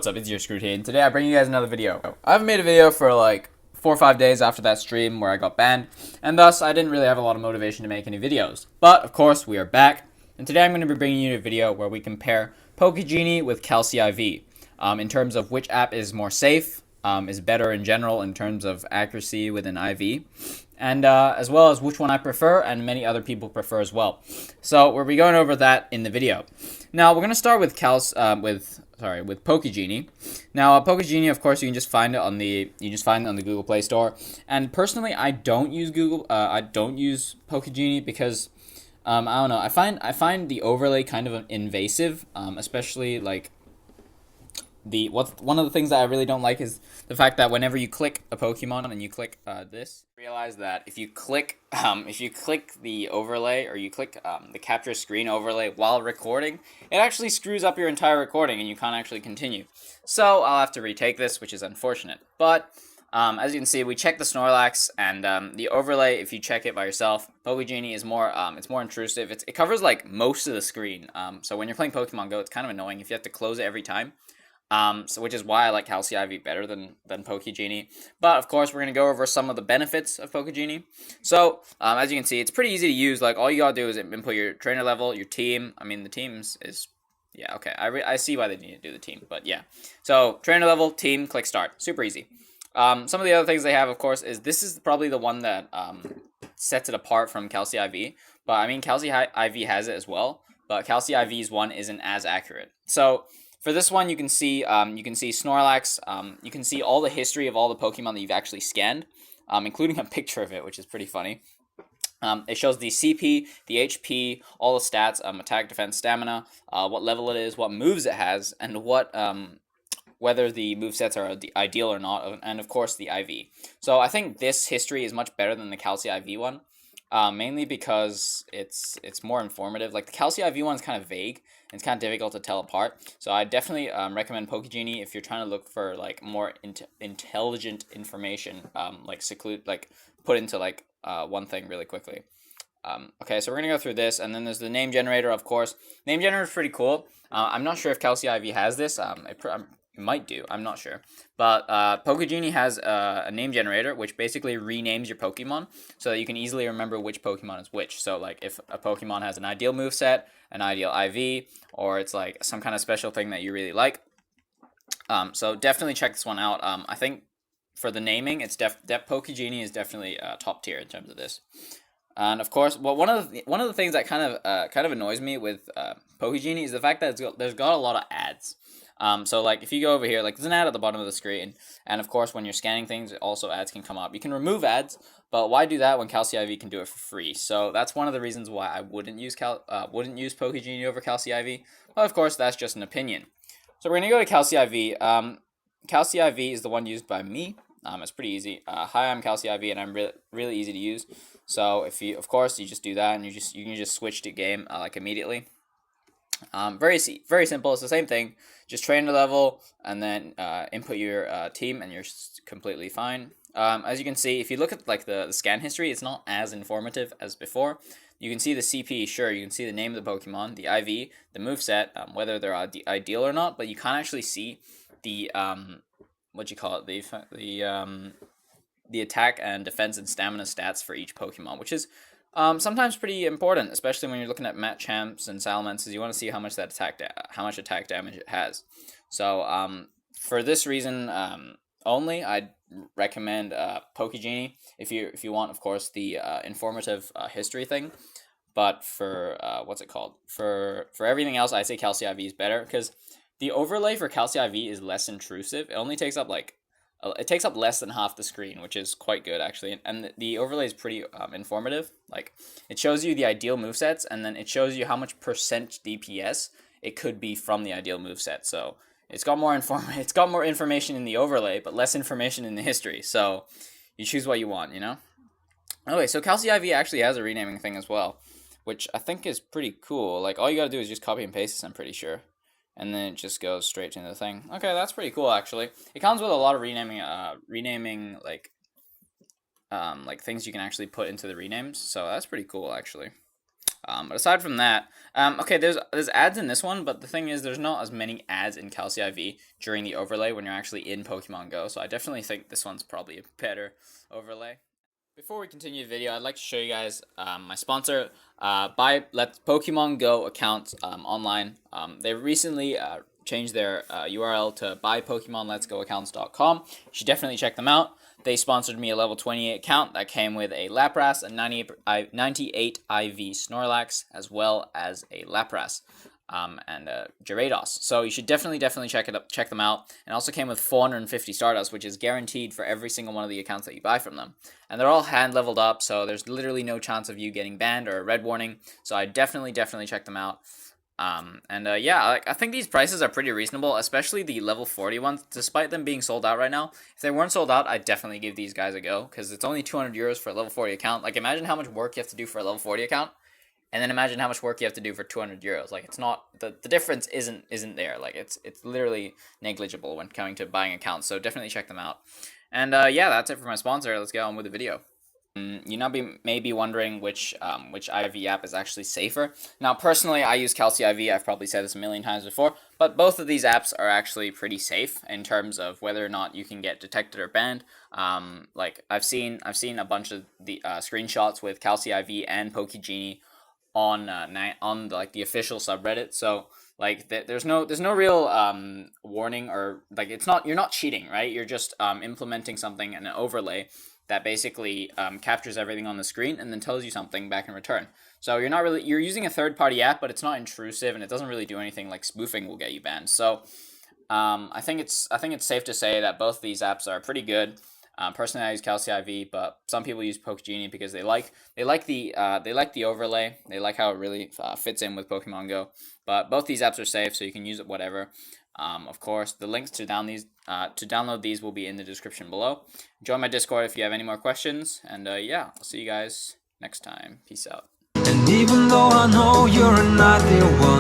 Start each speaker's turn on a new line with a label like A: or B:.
A: what's up, it's your Screwed here, and today I bring you guys another video. I haven't made a video for like 4 or 5 days after that stream where I got banned, and thus I didn't really have a lot of motivation to make any videos. But, of course, we are back, and today I'm going to be bringing you a video where we compare Genie with Calcy IV in terms of which app is more safe, is better in general in terms of accuracy with an IV, and as well as which one I prefer and many other people prefer as well. So we'll be going over that in the video. Now we're going to start with Genie. Now Genie, of course, you can just find it on the Google Play Store. And personally, I don't use Genie because I don't know. I find the overlay kind of invasive, especially like one of the things that I really don't like is the fact that whenever you click a Pokemon and you click this, realize that if you click the overlay or you click the capture screen overlay while recording, it actually screws up your entire recording and you can't actually continue. So I'll have to retake this, which is unfortunate. But as you can see, we checked the Snorlax and the overlay. If you check it by yourself, Genie is more it's more intrusive. It covers like most of the screen. So when you're playing Pokemon Go, it's kind of annoying if you have to close it every time. So which is why I like Calcy IV better than Genie. But of course, we're gonna go over some of the benefits of Genie. So as you can see, it's pretty easy to use. Like all you gotta do is input your trainer level, your team. I mean, the teams is okay. I see why they need to do the team, but yeah. So trainer level, team, click start. Super easy. Some of the other things they have, of course, is this is probably the one that sets it apart from Calcy IV. But I mean, Calcy IV has it as well, but Calcy IV's one isn't as accurate. So for this one, you can see Snorlax. You can see all the history of all the Pokemon that you've actually scanned, including a picture of it, which is pretty funny. It shows the CP, the HP, all the stats, attack, defense, stamina, what level it is, what moves it has, and what whether the movesets are ideal or not, and of course the IV. So I think this history is much better than the Calcy IV one. Mainly because it's more informative. Like the Calcy IV one is kind of vague and it's kind of difficult to tell apart. So I definitely recommend Genie if you're trying to look for like more intelligent information, like put into like one thing really quickly. Okay, so we're gonna go through this, and then there's the name generator, of course. Name generator is pretty cool. I'm not sure if Calcy IV has this. It might do, I'm not sure. But Genie has a name generator, which basically renames your Pokemon so that you can easily remember which Pokemon is which. So like if a Pokemon has an ideal moveset, an ideal IV, or it's like some kind of special thing that you really like. So definitely check this one out. I think for the naming, it's Genie is definitely top tier in terms of this. And of course, well, one of the things that kind of annoys me with Genie is the fact that there's got a lot of ads. So like if you go over here, like there's an ad at the bottom of the screen, and of course when you're scanning things, also ads can come up. You can remove ads, but why do that when Calcy IV can do it for free? So that's one of the reasons why I wouldn't use Genie over Calcy IV. But of course that's just an opinion. So we're gonna go to Calcy IV. Calcy IV is the one used by me. It's pretty easy. Hi, I'm Calcy IV, and I'm really easy to use. So if you, of course, you just do that, and you can just switch to game like immediately. Very simple. It's the same thing. Just trainer level and then input your team and you're completely fine. As you can see, if you look at like the scan history, it's not as informative as before. You can see the CP, sure, you can see the name of the Pokemon, the IV, the moveset, whether they're ideal or not, but you can't actually see the the attack and defense and stamina stats for each Pokemon, which is sometimes pretty important, especially when you're looking at Machamps and Salamence. You want to see how much attack damage it has. So for this reason only, I'd recommend Genie if you want, of course, the informative history thing. But for for everything else, I say Calcy IV is better because the overlay for Calcy IV is less intrusive. It only takes up less than half the screen, which is quite good actually, and the overlay is pretty informative. Like it shows you the ideal movesets, and then it shows you how much percent DPS it could be from the ideal moveset. So it's got more information in the overlay, but less information in the history. So you choose what you want, you know. Okay, so Calcy IV actually has a renaming thing as well, which I think is pretty cool. Like all you gotta do is just copy and paste this, I'm pretty sure. And then it just goes straight to the thing. Okay, that's pretty cool actually. It comes with a lot of renaming like things you can actually put into the renames. So that's pretty cool actually. But aside from that, okay, there's ads in this one, but the thing is, there's not as many ads in Calcy IV during the overlay when you're actually in Pokemon Go. So I definitely think this one's probably a better overlay. Before we continue the video, I'd like to show you guys my sponsor, Let's Pokemon Go accounts online. They recently changed their URL to buypokemonletsgoaccounts.com. You should definitely check them out. They sponsored me a level 28 account that came with a Lapras, a 98 IV Snorlax, as well as a Lapras. And Gyarados. So you should definitely check them out. And also came with 450 Stardust, which is guaranteed for every single one of the accounts that you buy from them. And they're all hand leveled up, so there's literally no chance of you getting banned or a red warning. So I definitely check them out. Yeah, I think these prices are pretty reasonable, especially the level 40 ones, despite them being sold out right now. If they weren't sold out, I'd definitely give these guys a go, because it's only 200 euros for a level 40 account. Like, imagine how much work you have to do for a level 40 account. And then imagine how much work you have to do for 200 euros. Like, it's not, the difference isn't there. Like, it's literally negligible when coming to buying accounts. So definitely check them out. And yeah, that's it for my sponsor. Let's get on with the video. You may be wondering which IV app is actually safer. Now, personally, I use Calcy IV. I've probably said this a million times before, but both of these apps are actually pretty safe in terms of whether or not you can get detected or banned. Like, I've seen a bunch of the screenshots with Calcy IV and Genie on like the official subreddit. So like there's no real warning, or like you're not cheating, right? You're just implementing something in an overlay that basically captures everything on the screen and then tells you something back in return. So you're using a third-party app, but it's not intrusive and it doesn't really do anything like spoofing will get you banned. So I think it's safe to say that both of these apps are pretty good. Personally, I use Calcy IV, but some people use Genie because they like the overlay. They like how it really fits in with Pokemon Go. But both these apps are safe, so you can use it whatever. Of course, the links to download these will be in the description below. Join my Discord if you have any more questions. And yeah, I'll see you guys next time. Peace out.
B: And even though I know you're not the one